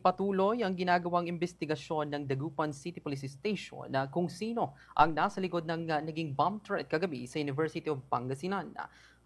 Patuloy ang ginagawang investigasyon ng Dagupan City Police Station na kung sino ang nasa likod ng naging bomb threat kagabi sa University of Pangasinan.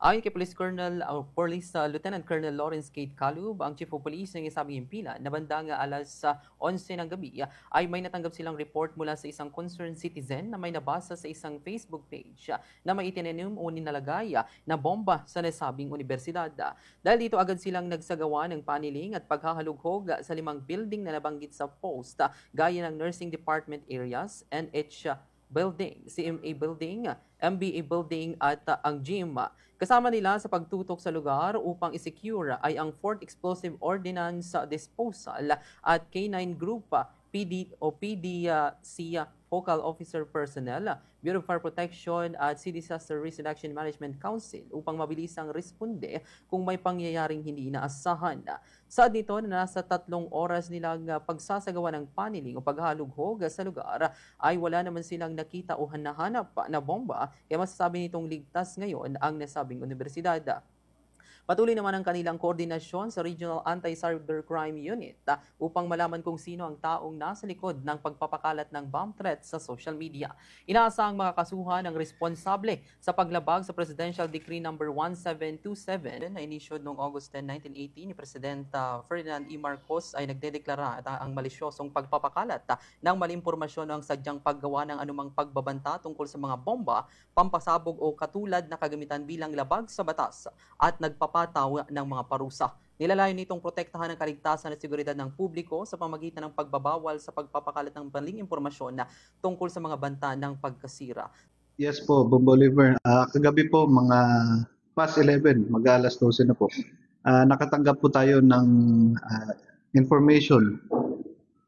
Ayon kay Lieutenant Colonel Lawrence Kate Calub, ang Chief of Police ng isabing himpilan na bandang alas 11 ng gabi ay may natanggap silang report mula sa isang concerned citizen na may nabasa sa isang Facebook page na may itinanim o ninalagay na bomba sa nasabing universidad. Dahil dito agad silang nagsagawa ng paniling at paghahalughog sa 5 building na nabanggit sa post gaya ng Nursing Department areas, NH Building, CMA Building, MBA Building at ang gym. Kasama nila sa pagtutok sa lugar upang isecure ay ang 4th Explosive Ordnance Disposal at K9 Group, PDC Focal Officer Personnel, Bureau of Fire Protection at Sea Disaster Risk Reduction Management Council upang mabilisang responde kung may pangyayaring hindi inaasahan. Saad nito na nasa 3 oras nilang pagsasagawa ng paniling o paghalughog sa lugar ay wala naman silang nakita o hanahanap na bomba, kaya masasabi nitong ligtas ngayon ang nasabing universidad. Patuloy naman ang kanilang koordinasyon sa Regional Anti-Cybercrime Unit upang malaman kung sino ang taong nasa likod ng pagpapakalat ng bomb threat sa social media. Inaasahang makakasuhan ang responsable sa paglabag sa Presidential Decree No. 1727 na inisyoed noong August 10, 1980 ni President Ferdinand E. Marcos ay nagdedeklara ang malisyosong pagpapakalat ng maling impormasyon ng sadyang paggawa ng anumang pagbabanta tungkol sa mga bomba, pampasabog o katulad na kagamitan bilang labag sa batas at nagpapataw ng mga parusa. Nilalayon nitong protektahan ang kaligtasan at seguridad ng publiko sa pamamagitan ng pagbabawal sa pagpapakalat ng maling impormasyon na tungkol sa mga banta ng pagkasira. Yes po, Bob Oliver. Kagabi po, mga past 11, mag-alas 12 na po. Nakatanggap po tayo ng information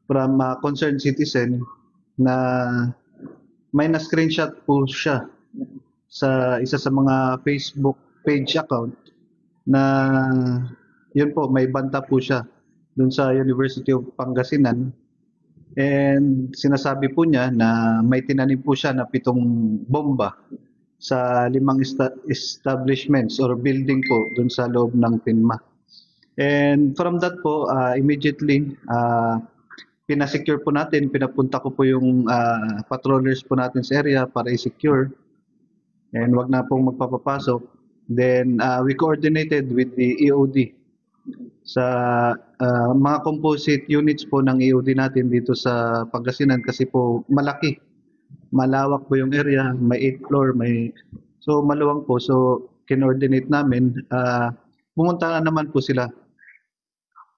from a concerned citizen na may na-screenshot po siya sa isa sa mga Facebook page account na yun po, may banta po siya dun sa University of Pangasinan, and sinasabi po niya na may tinanim po siya na 7 bomba sa 5 establishments or building po dun sa loob ng PINMA. And from that po, immediately pinasecure po natin, pinapunta ko po yung patrollers po natin sa area para i-secure and wag na pong magpapapasok. Then we coordinated with the EOD sa mga composite units po ng EOD natin dito sa Pangasinan kasi po malaki. Malawak po yung area, may 8th floor, so maluwang po. So kinordinate namin, pumunta na naman po sila.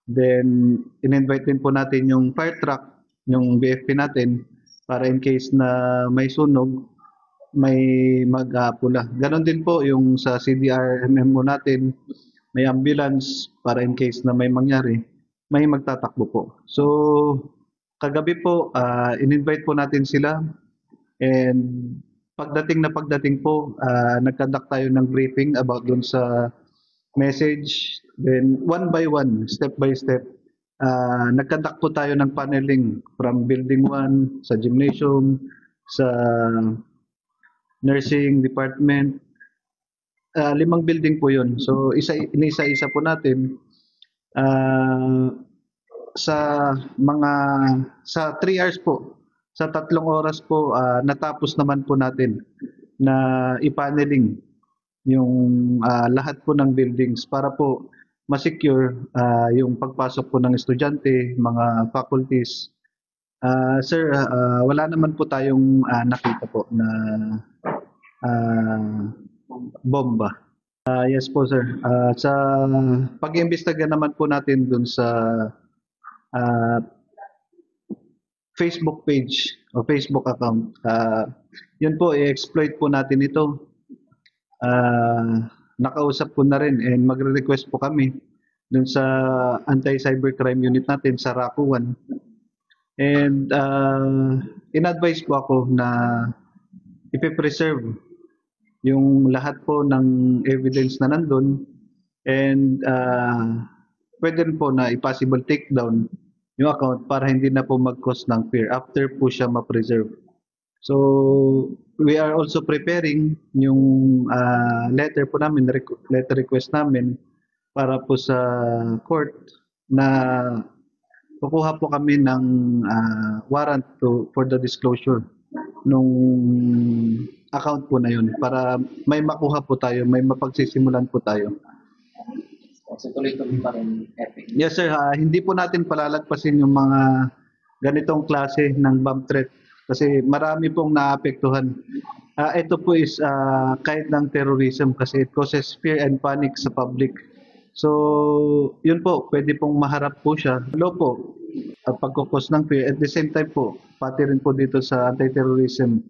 Then in-invite din po natin yung fire truck, yung BFP natin para in case na may sunog, may magpula. Ganon din po yung sa CDRMMO natin, may ambulance para in case na may mangyari, may magtatakbo po. So kagabi po, in-invite po natin sila, and pagdating po, nagkandak tayo ng briefing about dun sa message. Then one by one, step by step, nagkandak po tayo ng paneling from building 1 sa gymnasium, sa nursing department, 5 building po yun. So isa-isa po natin sa 3 hours po, sa 3 oras po, natapos naman po natin na i-paneling yung lahat po ng buildings para po ma-secure yung pagpasok po ng estudyante, mga faculties. Sir, wala naman po tayong nakita po na bomba. Yes po sir. Sa pag-iimbestiga naman po natin dun sa Facebook page o Facebook account, yun po, i-exploit po natin ito. Nakausap ko na rin and magre-request po kami dun sa anti-cybercrime unit natin sa RACO 1. And in-advise po ako na ipipreserve yung lahat po ng evidence na nandun, and pwede rin po na i-possible takedown yung account para hindi na po mag-cause ng fear after po siya ma-preserve. So we are also preparing yung letter po namin, letter request namin para po sa court na kukuha po kami ng warrant for the disclosure nung account po na yun para may makuha po tayo, may mapagsisimulan po tayo. So tuloy-tuloy pa rin, Epic. Yes sir, hindi po natin palalagpasin yung mga ganitong klase ng bomb threat kasi marami pong naapektuhan. Ito po is kahit ng terrorism kasi it causes fear and panic sa public. So, yun po, pwede pong maharap po siya. Law po, pagkukos ng fear. At the same time po, pati rin po dito sa anti-terrorism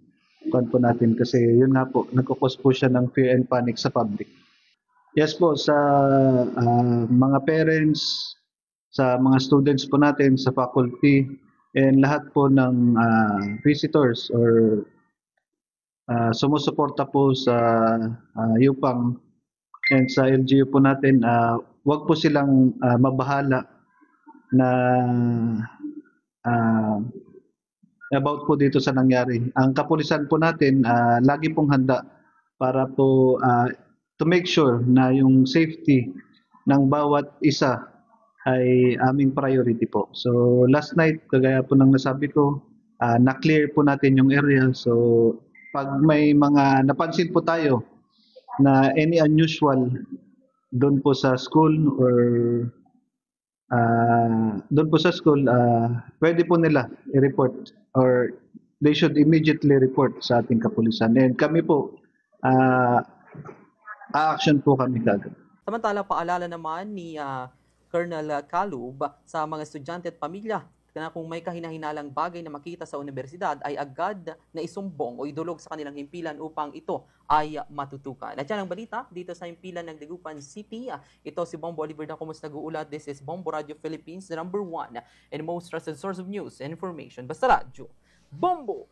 po natin kasi yun nga po, nagkukos po siya ng fear and panic sa public. Yes po, sa mga parents, sa mga students po natin, sa faculty, and lahat po ng visitors or sumusuporta po sa UPANG and sa LGU po natin, wag po silang mabahala na about po dito sa nangyari. Ang kapulisan po natin, lagi pong handa para po to make sure na yung safety ng bawat isa ay aming priority po. So last night, kagaya po ng nasabi ko, na-clear po natin yung area. So pag may mga napansin po tayo na any unusual doon po sa school or doon po sa school, pwede po nila i-report or they should immediately report sa ating kapulisan. And kami po, a-action po kami kagad. Samantala, paalala naman ni Colonel Calub sa mga estudyante at pamilya na kung may kahinahinalang bagay na makita sa universidad ay agad na isumbong o idulog sa kanilang himpilan upang ito ay matutukan. At yan ang balita dito sa himpilan ng Dagupan City. Ito si Bombo Oliver na kumus nag-uulat. This is Bombo Radio Philippines, the #1 and most trusted source of news and information. Basta radyo, Bombo!